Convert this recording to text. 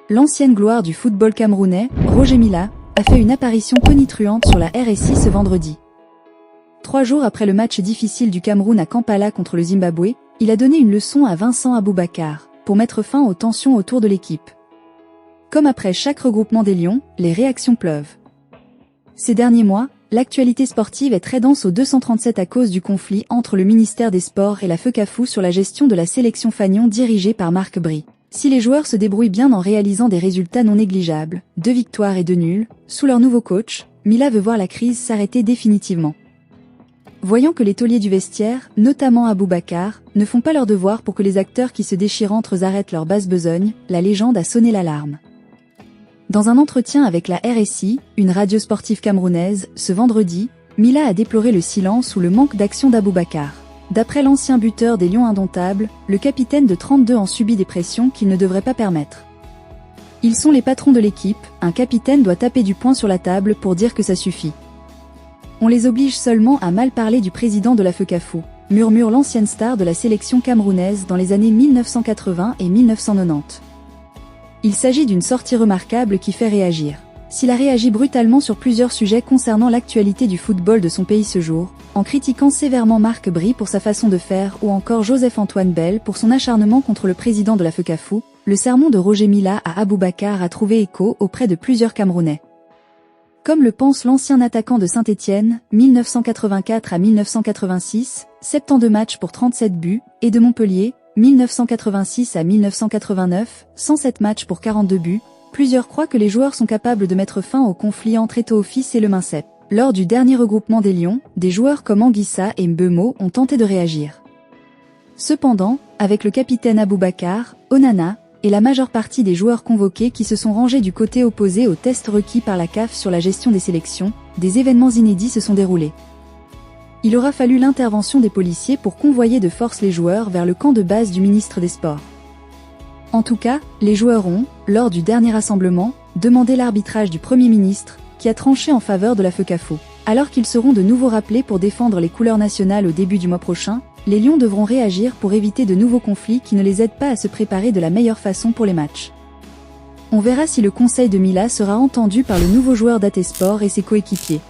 L'ancienne gloire du football camerounais, Roger Milla, a fait une apparition tonitruante sur la RSI ce vendredi. 3 jours après le match difficile du Cameroun à Kampala contre le Zimbabwe, il a donné une leçon à Vincent Aboubakar, pour mettre fin aux tensions autour de l'équipe. Comme après chaque regroupement des Lions, les réactions pleuvent. Ces derniers mois, l'actualité sportive est très dense au 237 à cause du conflit entre le ministère des Sports et la FECAFOOT sur la gestion de la sélection Fagnon dirigée par Marc Bry. Si les joueurs se débrouillent bien en réalisant des résultats non négligeables, 2 victoires et 2 nuls, sous leur nouveau coach, Milla veut voir la crise s'arrêter définitivement. Voyant que les tauliers du vestiaire, notamment Aboubakar, ne font pas leur devoir pour que les acteurs qui se déchirent entre eux arrêtent leur basse besogne, la légende a sonné l'alarme. Dans un entretien avec la RSI, une radio sportive camerounaise, ce vendredi, Milla a déploré le silence ou le manque d'action d'Aboubakar. D'après l'ancien buteur des Lions indomptables, le capitaine de 32 ans subit des pressions qu'il ne devrait pas permettre. Ils sont les patrons de l'équipe, un capitaine doit taper du poing sur la table pour dire que ça suffit. On les oblige seulement à mal parler du président de la FECAFOOT, murmure l'ancienne star de la sélection camerounaise dans les années 1980 et 1990. Il s'agit d'une sortie remarquable qui fait réagir. S'il a réagi brutalement sur plusieurs sujets concernant l'actualité du football de son pays ce jour, en critiquant sévèrement Marc Bry pour sa façon de faire ou encore Joseph-Antoine Bell pour son acharnement contre le président de la FECAFOOT, le sermon de Roger Milla à Aboubakar a trouvé écho auprès de plusieurs Camerounais. Comme le pense l'ancien attaquant de Saint-Étienne, 1984 à 1986, 72 matchs pour 37 buts, et de Montpellier, 1986 à 1989, 107 matchs pour 42 buts, plusieurs croient que les joueurs sont capables de mettre fin au conflit entre Eto'o-Fils et le Mincep. Lors du dernier regroupement des Lions, des joueurs comme Anguissa et Mbeumo ont tenté de réagir. Cependant, avec le capitaine Aboubakar, Onana, et la majeure partie des joueurs convoqués qui se sont rangés du côté opposé aux tests requis par la CAF sur la gestion des sélections, des événements inédits se sont déroulés. Il aura fallu l'intervention des policiers pour convoyer de force les joueurs vers le camp de base du ministre des Sports. En tout cas, les joueurs ont, lors du dernier rassemblement, demandé l'arbitrage du Premier ministre, qui a tranché en faveur de la FECAFOOT. Alors qu'ils seront de nouveau rappelés pour défendre les couleurs nationales au début du mois prochain, les Lions devront réagir pour éviter de nouveaux conflits qui ne les aident pas à se préparer de la meilleure façon pour les matchs. On verra si le conseil de Milla sera entendu par le nouveau joueur d'AT Sport et ses coéquipiers.